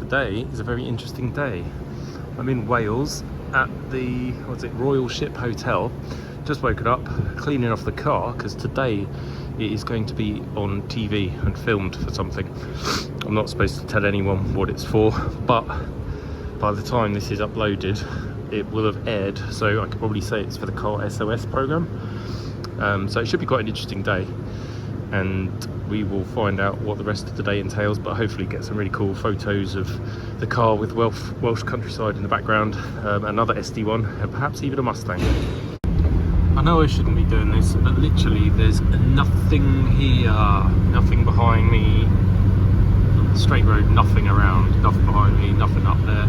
today is a very interesting day. I'm in Wales at the, Royal Ship Hotel. Just woken up, cleaning off the car, because today it is going to be on TV and filmed for something. I'm not supposed to tell anyone what it's for, but by the time this is uploaded, it will have aired, so I could probably say it's for the car SOS program. So it should be quite an interesting day, and we will find out what the rest of the day entails, but hopefully get some really cool photos of the car with Welsh countryside in the background, another SD1, and perhaps even a Mustang. I know I shouldn't be doing this, but literally there's nothing here, nothing behind me, straight road, nothing around, nothing behind me, nothing up there.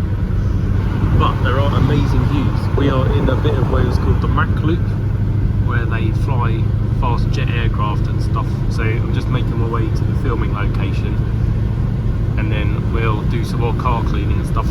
But there are amazing views. We are in a bit of Wales called the Mach Loop, where they fly fast jet aircraft and stuff. So I'm just making my way to the filming location, and then we'll do some more car cleaning and stuff.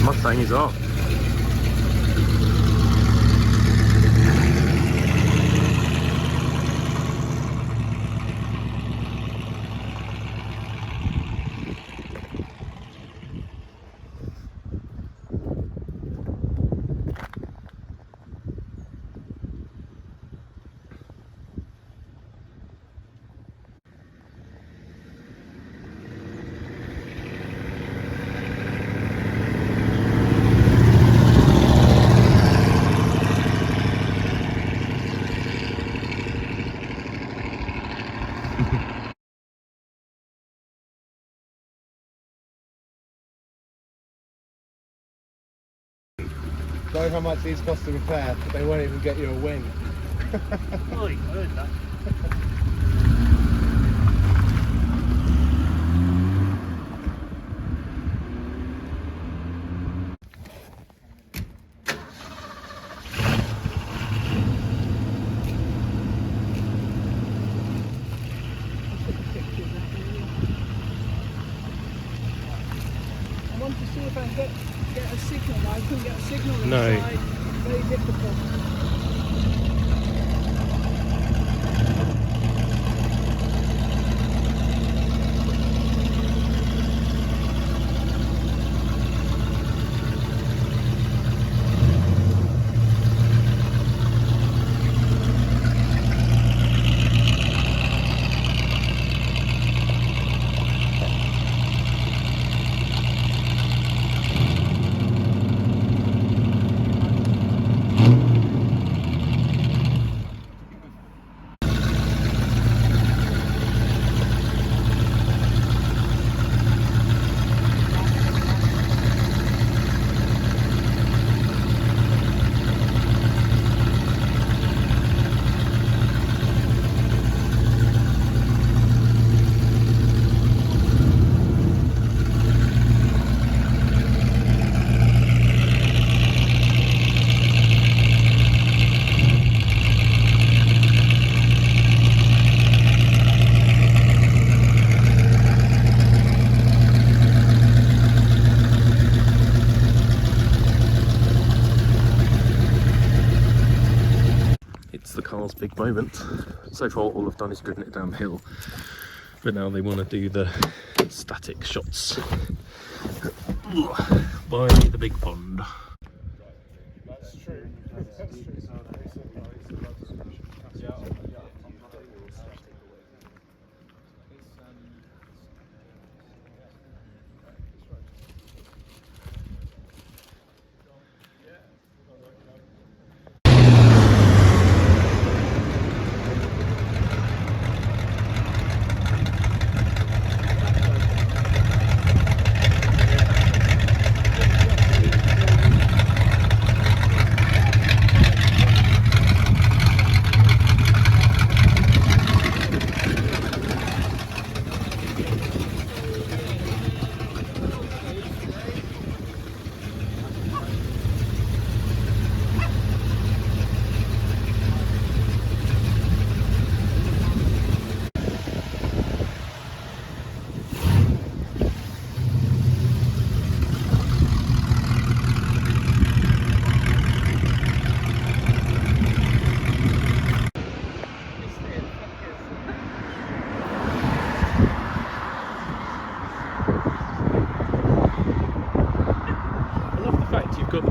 Mustang is off. Know how much these cost to repair, but they won't even get you a win. Oh, you heard that. I want to see if I can get a signal, but I couldn't get a signal No. inside. Very difficult. The car's big moment. So far all I've done is driven it downhill, but now they want to do the static shots by the big pond. That's true. That's true.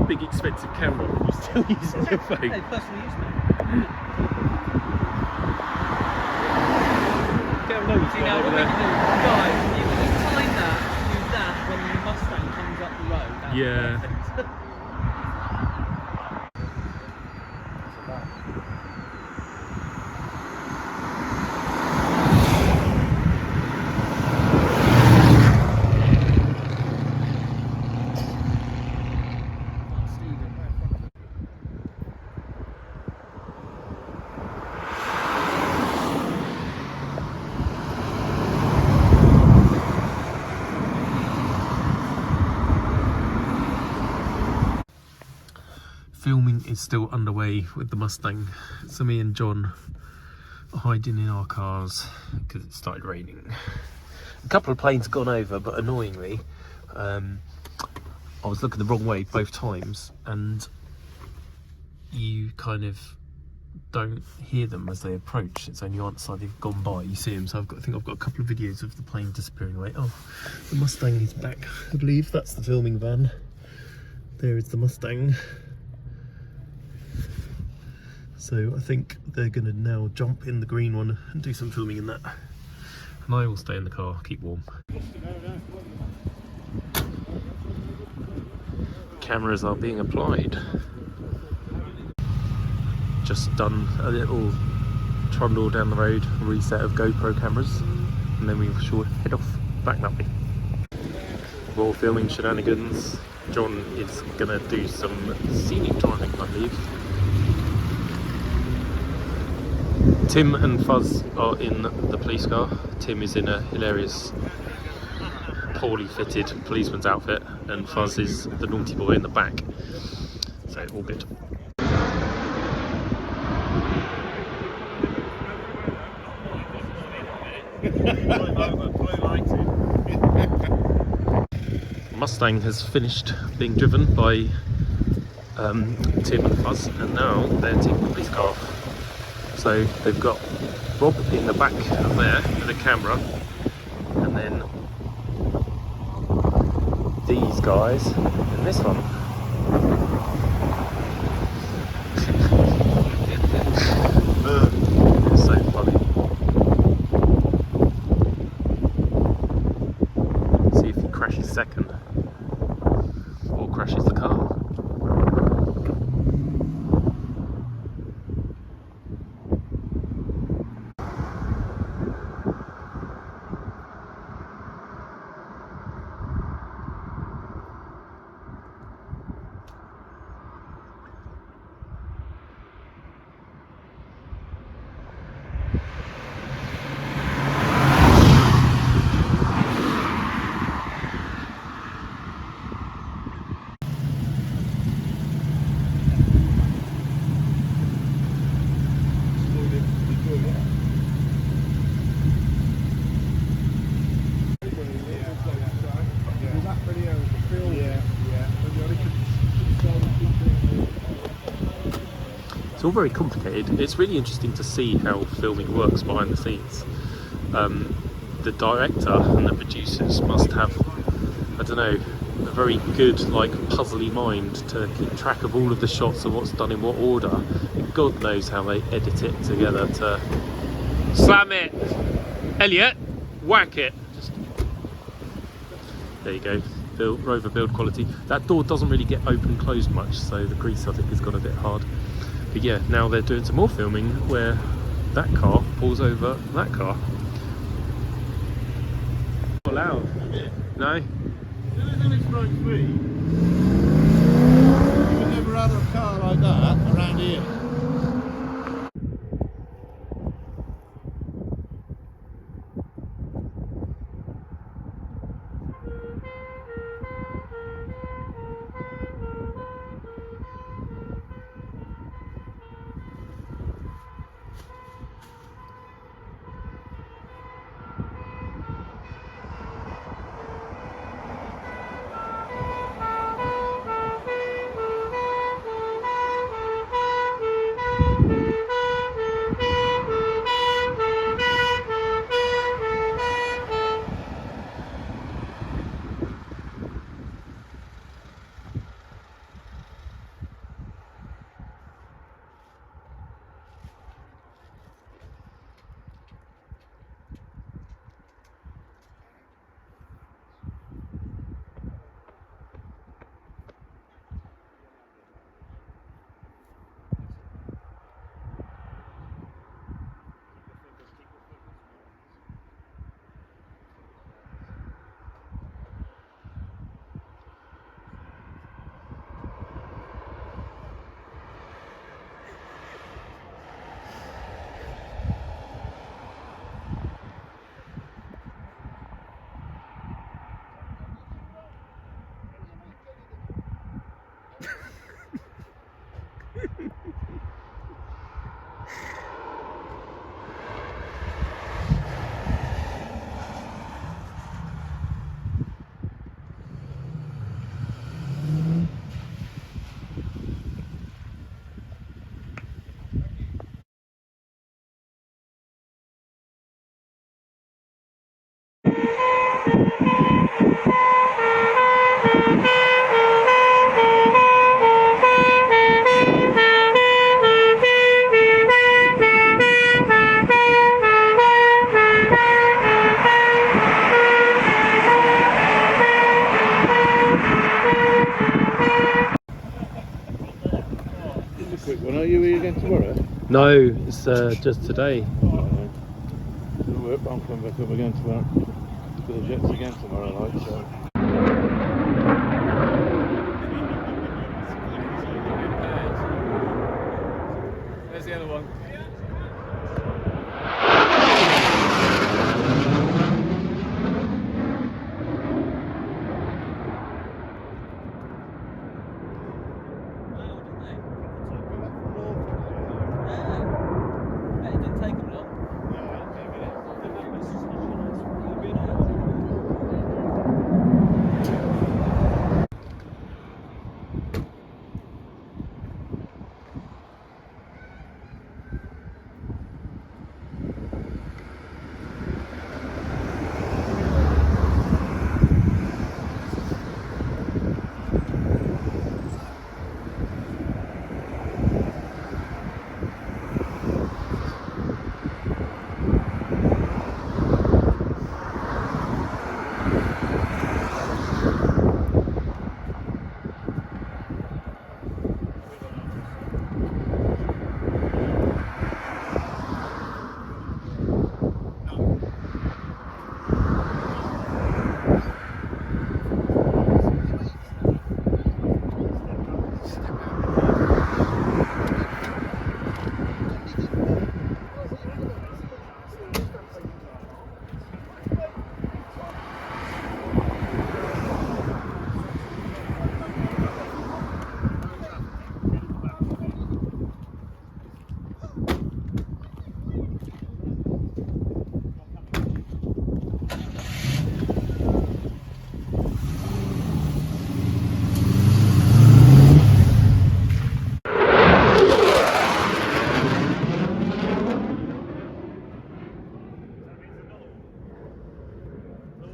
big expensive camera, but you're still using your phone. Hey, personal use, mate. Get a nose See, now what we can do, guys, you can time that, do that when the Mustang comes up the road. That'd be Yeah. perfect. Filming is still underway with the Mustang, so me and John are hiding in our cars because it started raining. A couple of planes gone over, but annoyingly I was looking the wrong way both times, and you kind of don't hear them as they approach. It's only on the side they've gone by you see them. So I think I've got a couple of videos of the plane disappearing away. Oh, the Mustang is back, I believe. That's the filming van. There is the Mustang. So I think they're going to now jump in the green one and do some filming in that. And I will stay in the car, keep warm. Cameras are being applied. Just done a little trundle down the road, reset of GoPro cameras, and then we shall head off back that way. More filming shenanigans. John is going to do some scenic driving, I believe. Tim and Fuzz are in the police car. Tim is in a hilarious, poorly fitted policeman's outfit, and Fuzz is the naughty boy in the back. So all good. Mustang has finished being driven by Tim and Fuzz, and now they're taking the police car off. So they've got Rob in the back there with a camera, and then these guys in this one. It's so funny. See if he crashes second or crashes the car. It's all very complicated. It's really interesting to see how filming works behind the scenes. The director and the producers must have, I don't know, a very good, like, puzzly mind to keep track of all of the shots and what's done in what order. And God knows how they edit it together to slam it, Elliot, whack it. Just... There you go. Rover build quality. That door doesn't really get open and closed much, so the grease I think has got a bit hard. But yeah, now they're doing some more filming where that car pulls over that car. Not allowed. No? You would never had a car like that around here. No, it's just today. I'm coming back up again tomorrow. To the Jets again tomorrow night, so. There's the other one.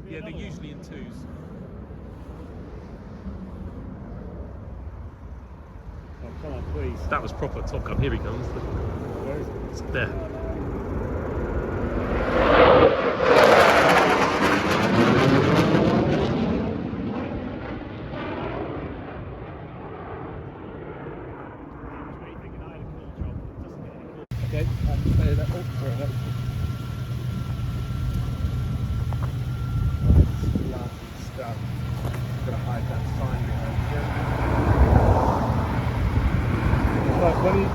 Yeah, they're usually in twos. Oh, come on, please. That was proper Top Gun. Here he comes. Where is it? It's there. Okay, I'll say that. Oh, fair enough. Stuff. Gonna hide that sign behind here. Right, buddy.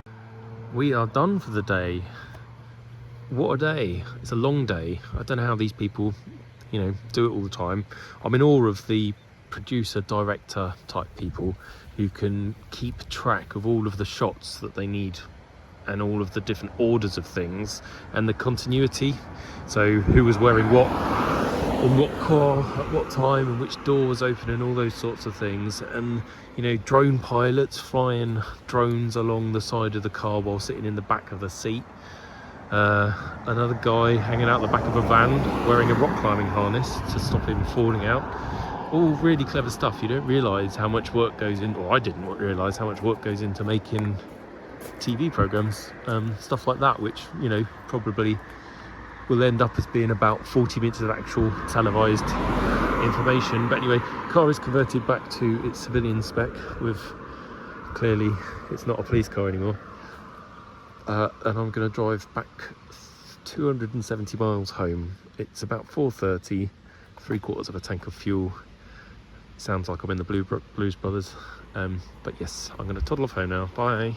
We are done for the day. What a day. It's a long day. I don't know how these people, you know, do it all the time. I'm in awe of the producer, director type people who can keep track of all of the shots that they need and all of the different orders of things and the continuity. So who was wearing what in what car at what time and which door was open and all those sorts of things. And you know, drone pilots flying drones along the side of the car while sitting in the back of the seat. Another guy hanging out the back of a van wearing a rock climbing harness to stop him falling out. All really clever stuff. You don't realise how much work goes in, or I didn't realise how much work goes into making TV programs, stuff like that, which, you know, probably will end up as being about 40 minutes of actual televised information. But anyway, car is converted back to its civilian spec with, clearly it's not a police car anymore. And I'm going to drive back 270 miles home. It's about 4:30, 3/4 of a tank of fuel. Sounds like I'm in the Blues Brothers. But yes, I'm going to toddle off home now. Bye.